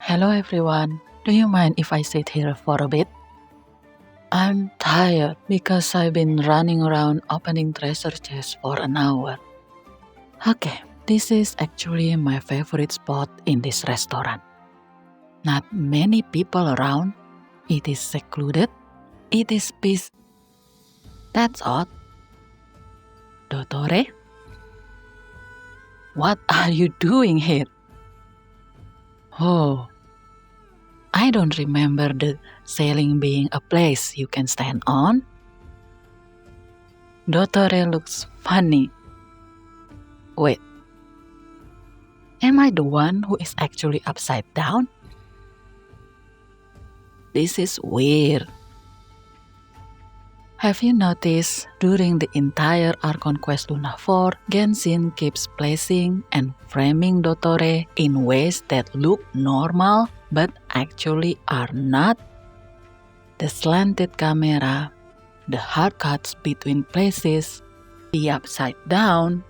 Hello everyone. Do you mind if I sit here for a bit? I'm tired because I've been running around opening treasure chests for an hour. Okay, this is actually my favorite spot in this restaurant. Not many people around. It is secluded. It is peace. That's odd. Dottore? What are you doing here? Oh, I don't remember the ceiling being a place you can stand on. Dottore looks funny. Wait, am I the one who is actually upside down? This is weird. Have you noticed during the entire Archon Quest Luna 4, Genshin keeps placing and framing Dottore in ways that look normal but actually are not? The slanted camera, the hard cuts between places, the upside down.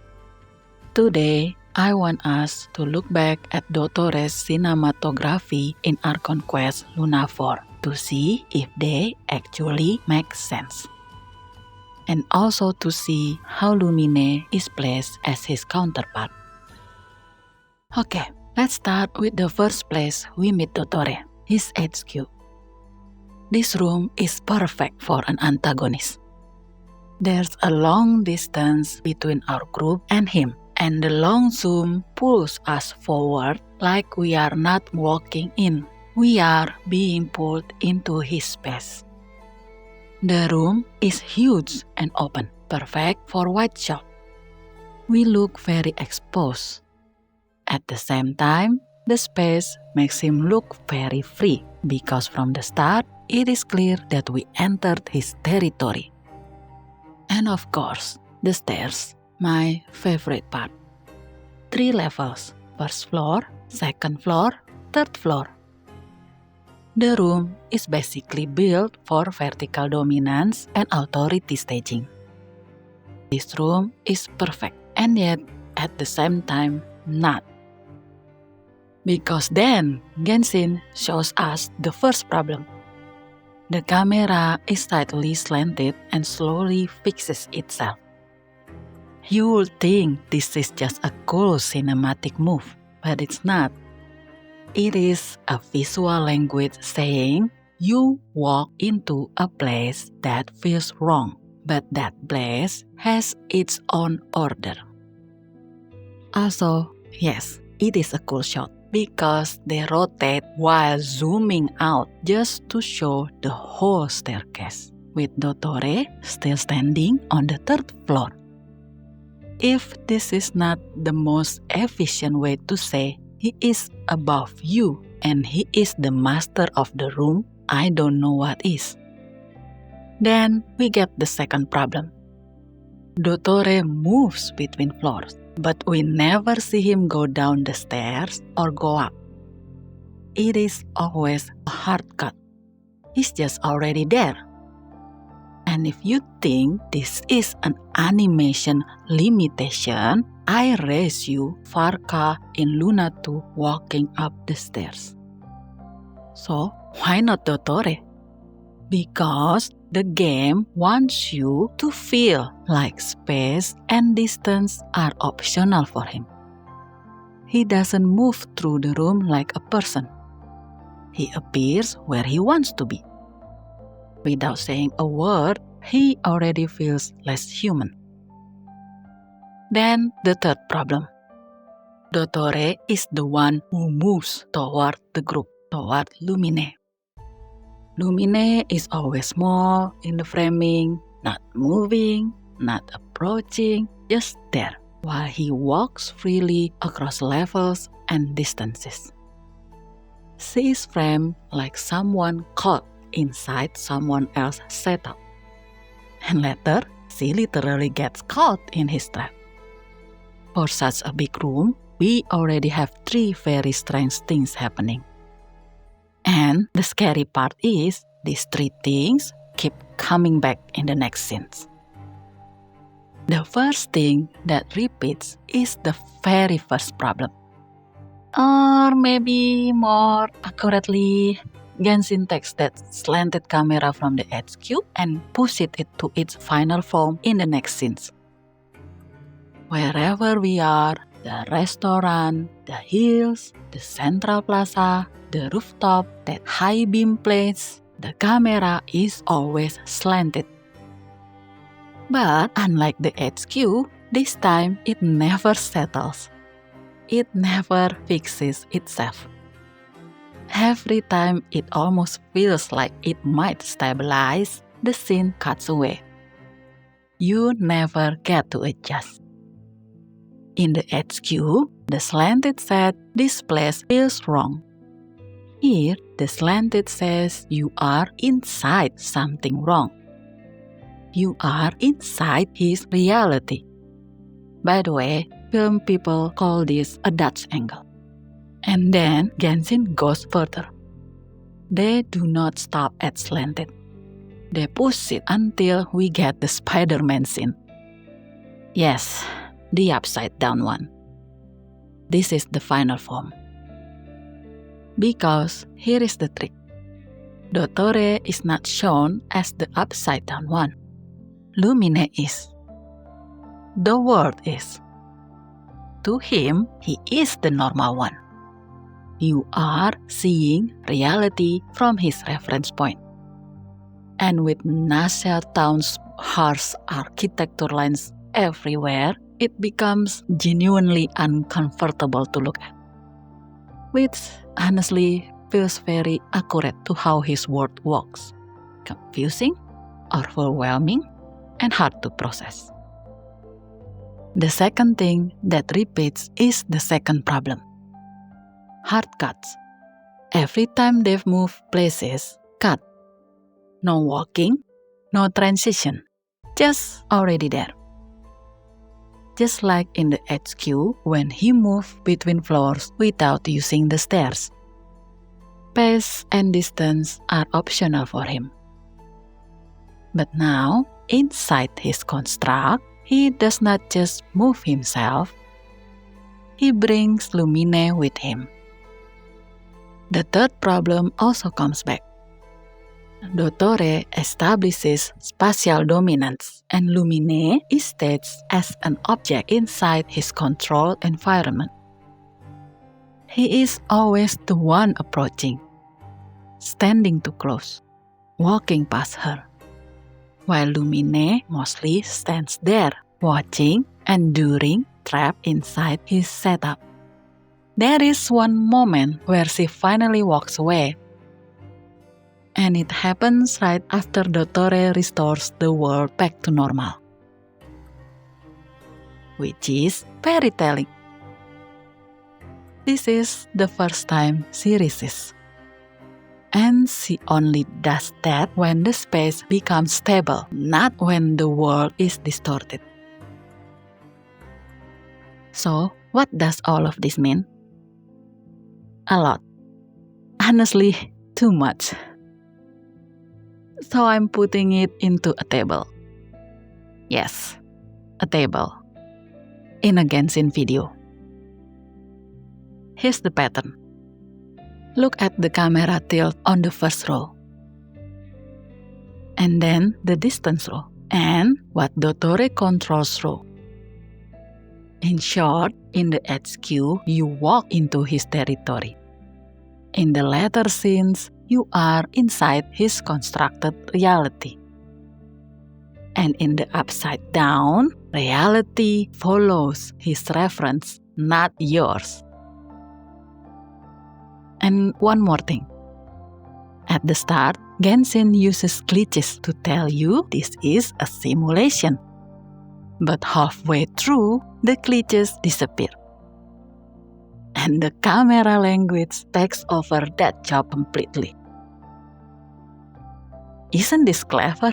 Today, I want us to look back at Dottore's cinematography in Archon Quest Luna 4 to see if they actually make sense. And also to see how Lumine is placed as his counterpart. Okay, let's start with the first place we meet Dottore, his HQ. This room is perfect for an antagonist. There's a long distance between our group and him, and the long zoom pulls us forward like we are not walking in. We are being pulled into his space. The room is huge and open, perfect for wide shot. We look very exposed. At the same time, the space makes him look very free because from the start, it is clear that we entered his territory. And of course, the stairs, my favorite part. 3 levels, first floor, second floor, third floor. The room is basically built for vertical dominance and authority staging. This room is perfect and yet at the same time not. Because then Genshin shows us the first problem. The camera is slightly slanted and slowly fixes itself. You would think this is just a cool cinematic move, but it's not. It is a visual language saying you walk into a place that feels wrong, but that place has its own order. Also, yes, it is a cool shot because they rotate while zooming out just to show the whole staircase, with Dottore still standing on the 3rd floor. If this is not the most efficient way to say he is above you and he is the master of the room, I don't know what is. Then we get the second problem. Dottore moves between floors, but we never see him go down the stairs or go up. It is always a hard cut. He's just already there. And if you think this is an animation limitation, I raise you Varka in Luna 2 walking up the stairs. So, why not Dottore? Because the game wants you to feel like space and distance are optional for him. He doesn't move through the room like a person. He appears where he wants to be. Without saying a word, he already feels less human. Then the third problem. Dottore is the one who moves toward the group, toward Lumine. Lumine is always small in the framing, not moving, not approaching, just there, while he walks freely across levels and distances. She is framed like someone caught inside someone else's setup. And later, she literally gets caught in his trap. For such a big room, we already have 3 very strange things happening. And the scary part is, these 3 things keep coming back in the next scenes. The first thing that repeats is the very first problem. Or maybe more accurately, Genshin takes that slanted camera from the HQ and pushes it to its final form in the next scenes. Wherever we are, the restaurant, the hills, the central plaza, the rooftop, that high beam place, the camera is always slanted. But unlike the HQ, this time it never settles. It never fixes itself. Every time it almost feels like it might stabilize, the scene cuts away. You never get to adjust. In the HQ, the slanted set displays feels wrong. Here, the slanted says you are inside something wrong. You are inside his reality. By the way, film people call this a Dutch angle. And then Genshin goes further. They do not stop at slanted. They push it until we get the Spider-Man scene. Yes, the upside down one. This is the final form. Because here is the trick. Dottore is not shown as the upside down one. Lumine is. The world is. To him, he is the normal one. You are seeing reality from his reference point. And with Nassau Town's harsh architecture lines everywhere, it becomes genuinely uncomfortable to look at. Which honestly feels very accurate to how his world works. Confusing, overwhelming, and hard to process. The second thing that repeats is the second problem. Hard cuts. Every time they've moved places, cut. No walking, no transition, just already there. Just like in the HQ when he moved between floors without using the stairs. Pace and distance are optional for him. But now, inside his construct, he does not just move himself, he brings Lumine with him. The third problem also comes back. Dottore establishes spatial dominance, and Lumine is staged as an object inside his controlled environment. He is always the one approaching, standing too close, walking past her, while Lumine mostly stands there, watching, enduring, trapped inside his setup. There is one moment where she finally walks away, and it happens right after Dottore restores the world back to normal. Which is very telling. This is the first time she resists. And she only does that when the space becomes stable, not when the world is distorted. So, what does all of this mean? A lot. Honestly, too much. So I'm putting it into a table. Yes, a table. In a Genshin video. Here's the pattern. Look at the camera tilt on the first row. And then the distance row. And what Dottore controls row. In short, in the HQ, you walk into his territory. In the later scenes, you are inside his constructed reality. And in the upside down, reality follows his reference, not yours. And one more thing. At the start, Genshin uses glitches to tell you this is a simulation. But halfway through, the glitches disappear. And the camera language takes over that job completely. Isn't this clever?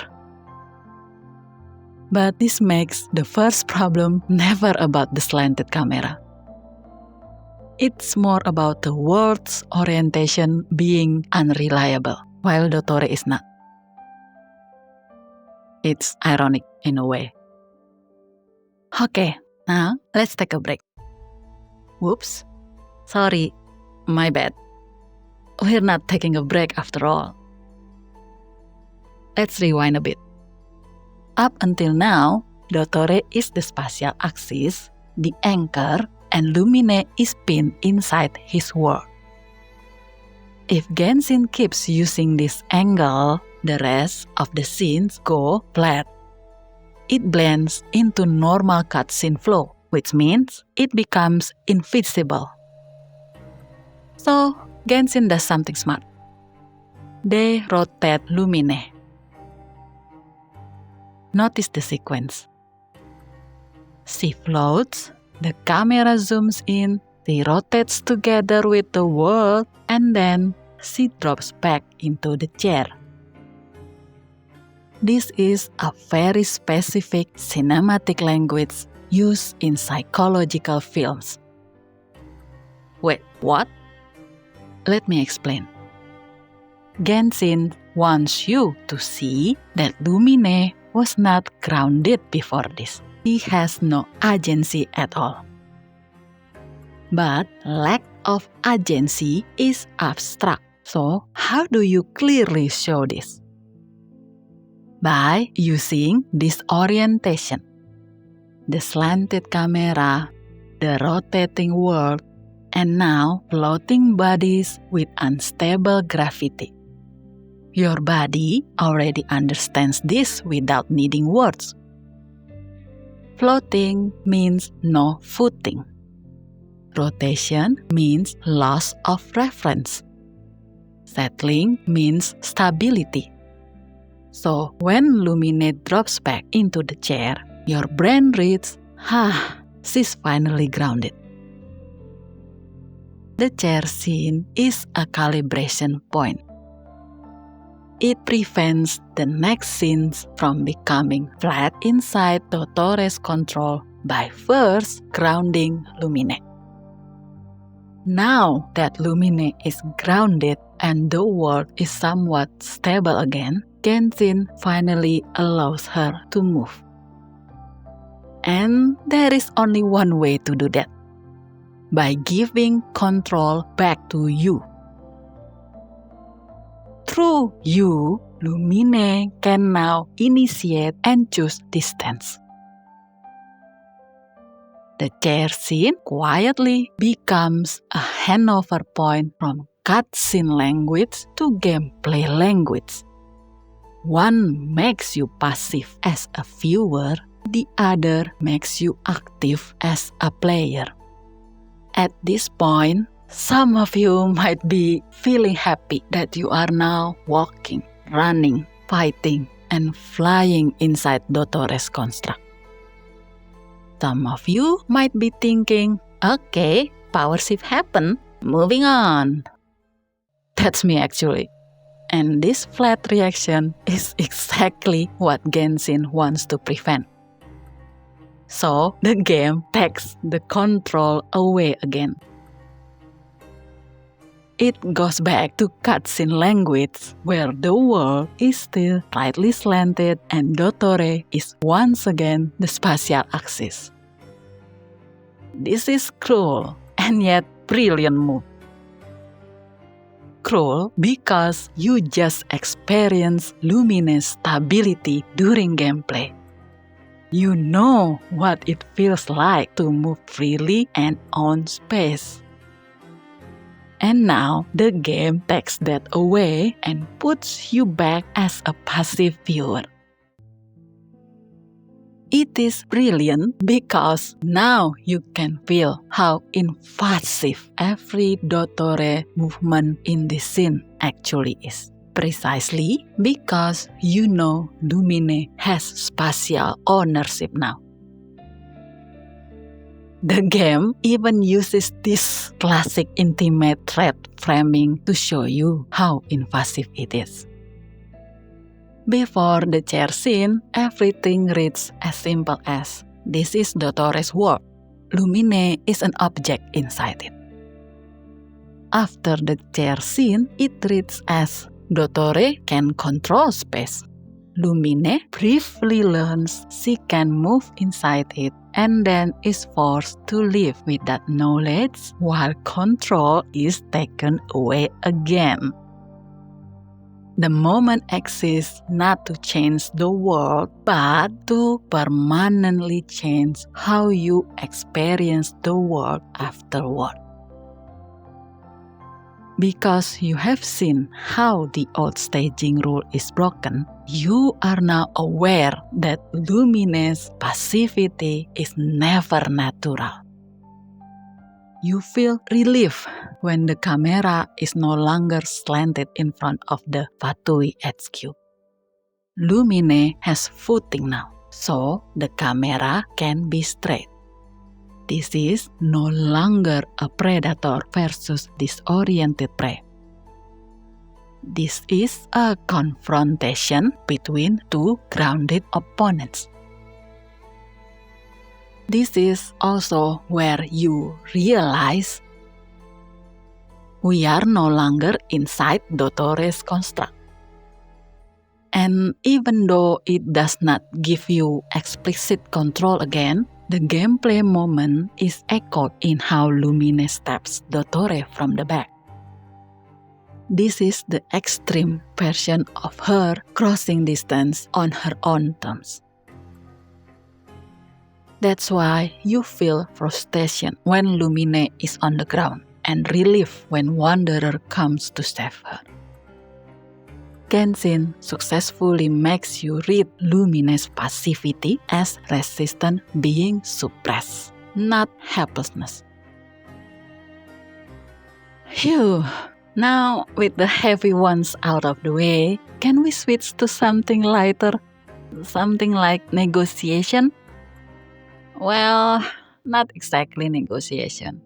But this makes the first problem never about the slanted camera. It's more about the world's orientation being unreliable, while Dottore is not. It's ironic in a way. Okay, now let's take a break. Whoops, Sorry, my bad. We're not taking a break after all. Let's rewind a bit. Up until now, Dottore is the spatial axis, the anchor, and Lumine is pinned inside his world. If Genshin keeps using this angle, the rest of the scenes go flat. It blends into normal cutscene flow, which means it becomes invisible. So, Genshin does something smart. They rotate Lumine. Notice the sequence. She floats, the camera zooms in, she rotates together with the world, and then she drops back into the chair. This is a very specific cinematic language used in psychological films. Wait, what? Let me explain. Genshin wants you to see that Lumine was not grounded before this. He has no agency at all. But lack of agency is abstract. So, how do you clearly show this? By using disorientation. The slanted camera, the rotating world, and now floating bodies with unstable gravity. Your body already understands this without needing words. Floating means no footing. Rotation means loss of reference. Settling means stability. So when Lumine drops back into the chair, your brain reads, she's finally grounded. The chair scene is a calibration point. It prevents the next scenes from becoming flat inside Dottore's control by first grounding Lumine. Now that Lumine is grounded and the world is somewhat stable again, Genshin finally allows her to move. And there is only one way to do that. By giving control back to you. Through you, Lumine can now initiate and choose distance. The chair scene quietly becomes a handover point from cutscene language to gameplay language. One makes you passive as a viewer, the other makes you active as a player. At this point, some of you might be feeling happy that you are now walking, running, fighting, and flying inside Dottore's construct. Some of you might be thinking, okay, power shift happened, moving on. That's me actually. And this flat reaction is exactly what Genshin wants to prevent. So the game takes the control away again. It goes back to cutscene language where the world is still slightly slanted and Dottore is once again the spatial axis. This is cruel and yet brilliant move. Cruel because you just experience Lumine's stability during gameplay. You know what it feels like to move freely and own space. And now the game takes that away and puts you back as a passive viewer. It is brilliant because now you can feel how invasive every Dottore movement in this scene actually is. Precisely because you know Lumine has spatial ownership now. The game even uses this classic intimate threat framing to show you how invasive it is. Before the chair scene, everything reads as simple as, this is Dottore's world. Lumine is an object inside it. After the chair scene, it reads as, Dottore can control space. Lumine briefly learns she can move inside it and then is forced to live with that knowledge while control is taken away again. The moment exists not to change the world, but to permanently change how you experience the world afterward. Because you have seen how the old staging rule is broken, you are now aware that Lumine's passivity is never natural. You feel relief when the camera is no longer slanted in front of the Fatui HQ. Lumine has footing now, so the camera can be straight. This is no longer a predator versus disoriented prey. This is a confrontation between two grounded opponents. This is also where you realize we are no longer inside Dottore's construct. And even though it does not give you explicit control again, the gameplay moment is echoed in how Lumine stabs Dottore from the back. This is the extreme version of her crossing distance on her own terms. That's why you feel frustration when Lumine is on the ground and relief when Wanderer comes to save her. Genshin successfully makes you read Lumine's passivity as resistance being suppressed, not helplessness. Phew! Now, with the heavy ones out of the way, can we switch to something lighter? Something like negotiation? Well, not exactly negotiation.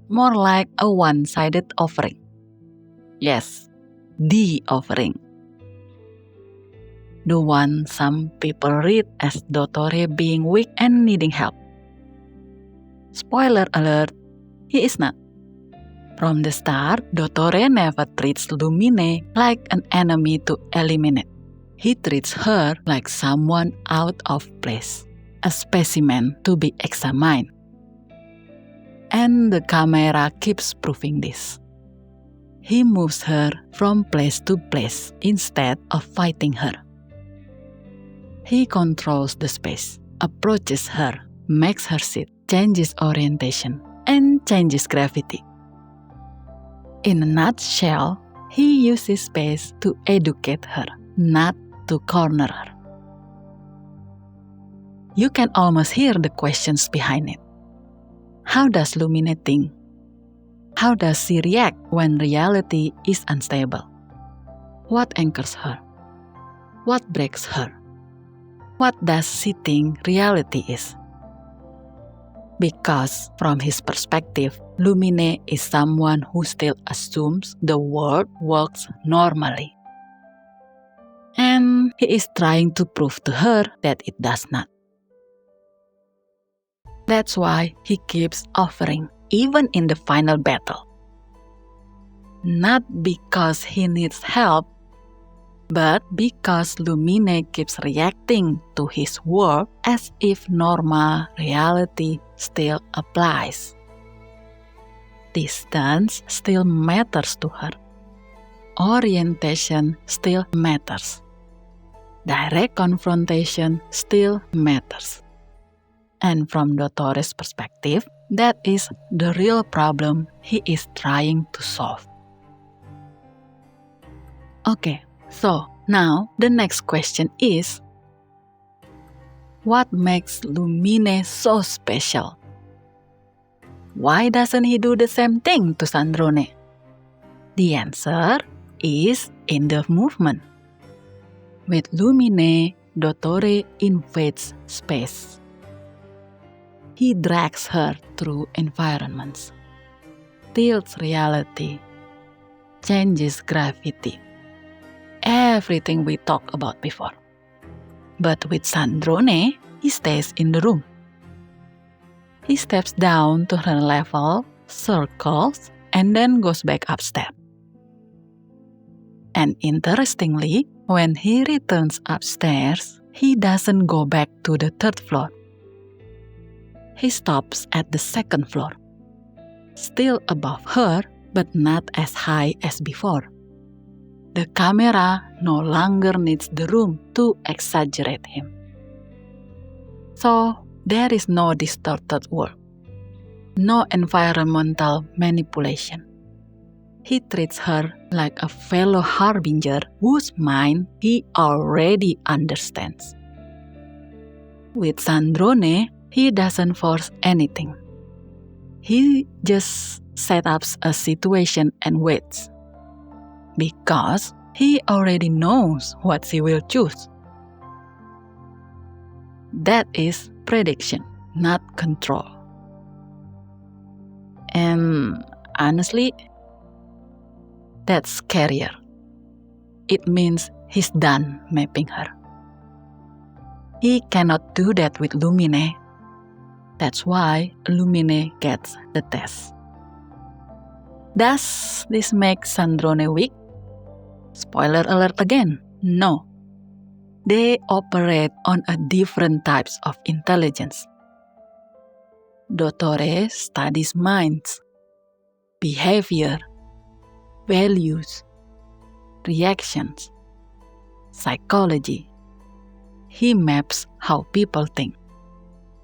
More like a one-sided offering. Yes, the offering. The one some people read as Dottore being weak and needing help. Spoiler alert, he is not. From the start, Dottore never treats Lumine like an enemy to eliminate. He treats her like someone out of place, a specimen to be examined. And the camera keeps proving this. He moves her from place to place instead of fighting her. He controls the space, approaches her, makes her sit, changes orientation, and changes gravity. In a nutshell, he uses space to educate her, not to corner her. You can almost hear the questions behind it. How does Lumine think? How does she react when reality is unstable? What anchors her? What breaks her? What does she think reality is? Because from his perspective, Lumine is someone who still assumes the world works normally. And he is trying to prove to her that it does not. That's why he keeps offering, even in the final battle. Not because he needs help, but because Lumine keeps reacting to his world as if normal reality still applies. Distance still matters to her. Orientation still matters. Direct confrontation still matters. And from Dottore's perspective, that is the real problem he is trying to solve. Okay. So, now the next question is, what makes Lumine so special? Why doesn't he do the same thing to Sandrone? The answer is in the movement. With Lumine, Dottore invades space. He drags her through environments, tilts reality, changes gravity. Everything we talked about before. But with Sandrone, he stays in the room. He steps down to her level, circles, and then goes back upstairs. And interestingly, when he returns upstairs, he doesn't go back to the third floor. He stops at the second floor, still above her, but not as high as before. The camera no longer needs the room to exaggerate him. So, there is no distorted world, no environmental manipulation. He treats her like a fellow harbinger whose mind he already understands. With Sandrone, he doesn't force anything. He just sets up a situation and waits. Because he already knows what she will choose. That is prediction, not control. And honestly, that's scarier. It means he's done mapping her. He cannot do that with Lumine. That's why Lumine gets the test. Does this make Sandrone weak? Spoiler alert again, no. They operate on a different types of intelligence. Dottore studies minds, behavior, values, reactions, psychology. He maps how people think.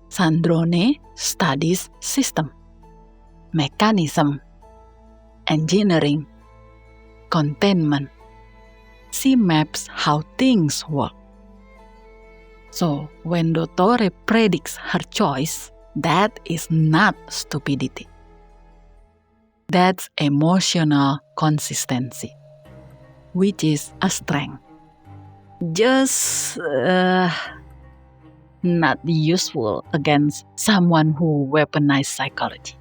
Sandrone studies system, mechanism, engineering, containment. She maps how things work. So, when Dottore predicts her choice, that is not stupidity. That's emotional consistency, which is a strength. Just not useful against someone who weaponizes psychology.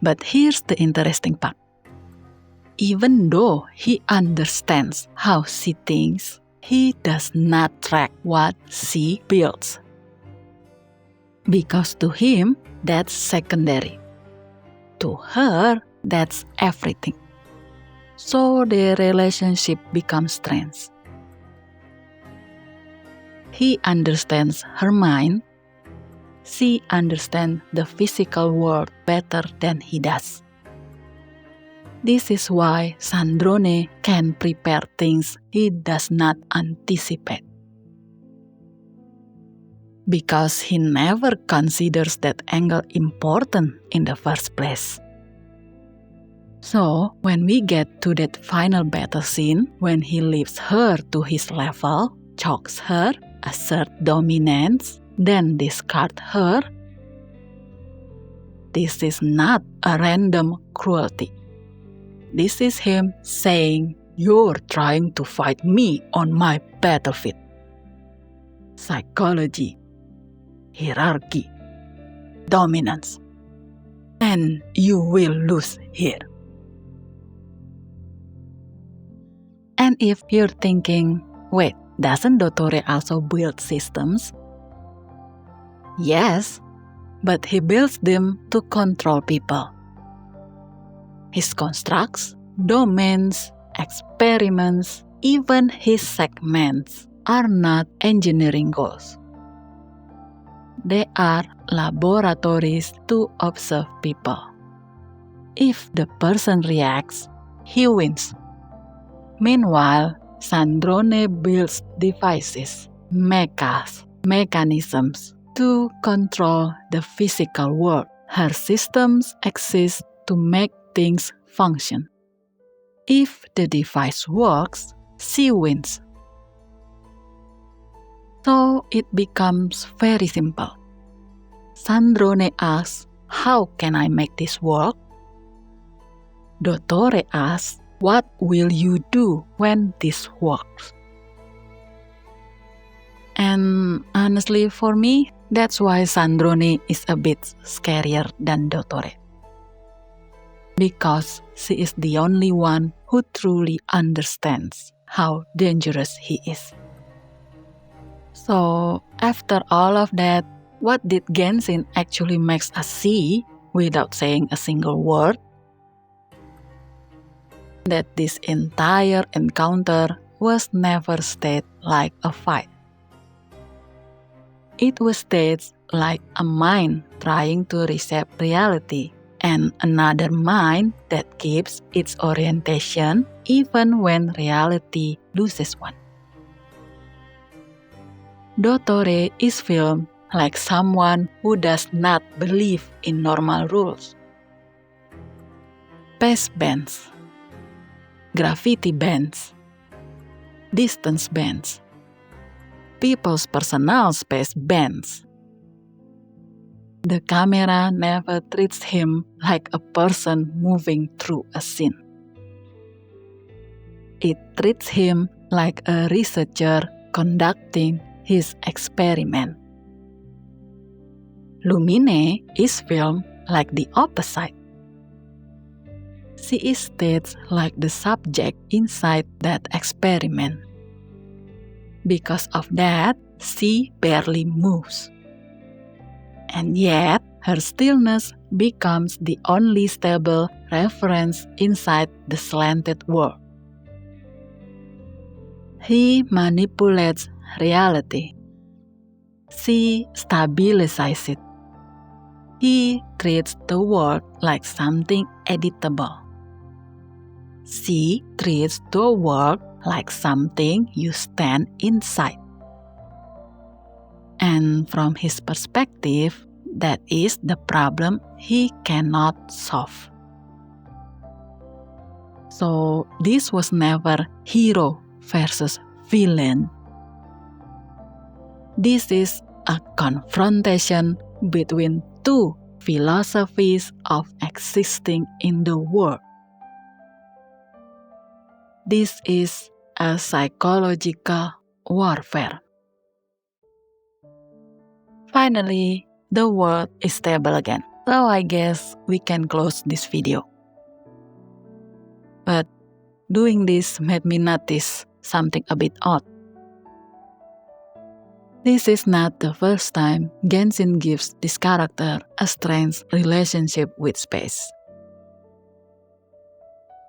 But here's the interesting part. Even though he understands how she thinks, he does not track what she builds. Because to him, that's secondary. To her, that's everything. So the relationship becomes strange. He understands her mind. She understands the physical world better than he does. This is why Sandrone can prepare things he does not anticipate. Because he never considers that angle important in the first place. So, when we get to that final battle scene, when he lifts her to his level, chokes her, asserts dominance, then discards her, this is not a random cruelty. This is him saying, "You're trying to fight me on my battlefield." Psychology, hierarchy, dominance. And you will lose here. And if you're thinking, wait, doesn't Dottore also build systems? Yes, but he builds them to control people. His constructs, domains, experiments, even his segments are not engineering goals. They are laboratories to observe people. If the person reacts, he wins. Meanwhile, Sandrone builds devices, mechanisms to control the physical world. Her systems exist to make things function. If the device works, she wins. So it becomes very simple. Sandrone asks, "How can I make this work?" Dottore asks, "What will you do when this works?" And honestly, for me, that's why Sandrone is a bit scarier than Dottore. Because she is the only one who truly understands how dangerous he is. So, after all of that, what did Genshin actually makes us see without saying a single word? that this entire encounter was never staged like a fight. It was staged like a mind trying to reshape reality, and another mind that keeps its orientation even when reality loses one. Dottore is filmed like someone who does not believe in normal rules. Pace bends, gravity bends, distance bends, people's personal space bends. The camera never treats him like a person moving through a scene. It treats him like a researcher conducting his experiment. Lumine is filmed like the opposite. She is staged like the subject inside that experiment. Because of that, she barely moves. And yet, her stillness becomes the only stable reference inside the slanted world. He manipulates reality. She stabilizes it. He treats the world like something editable. She treats the world like something you stand inside. And from his perspective, that is the problem he cannot solve. So this was never hero versus villain. This is a confrontation between two philosophies of existing in the world. This is a psychological warfare. Finally, the world is stable again, so I guess we can close this video. But doing this made me notice something a bit odd. This is not the first time Genshin gives this character a strange relationship with space.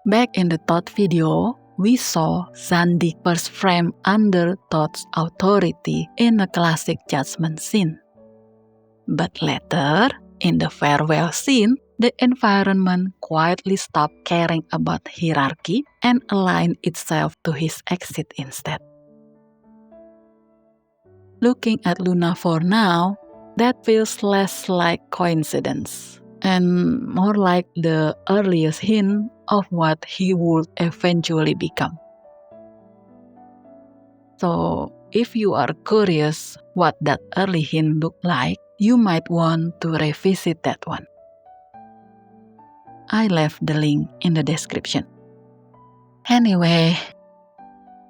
Back in the Thoth video, we saw Zandig first framed under Thoth's authority in a classic judgment scene. But later, in the farewell scene, the environment quietly stopped caring about hierarchy and aligned itself to his exit instead. Looking at Lunavor now, that feels less like coincidence and more like the earliest hint of what he would eventually become. So, if you are curious what that early hint looked like, you might want to revisit that one. I left the link in the description. Anyway,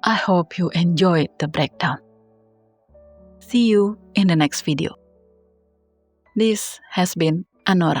I hope you enjoyed the breakdown. See you in the next video. This has been Anora.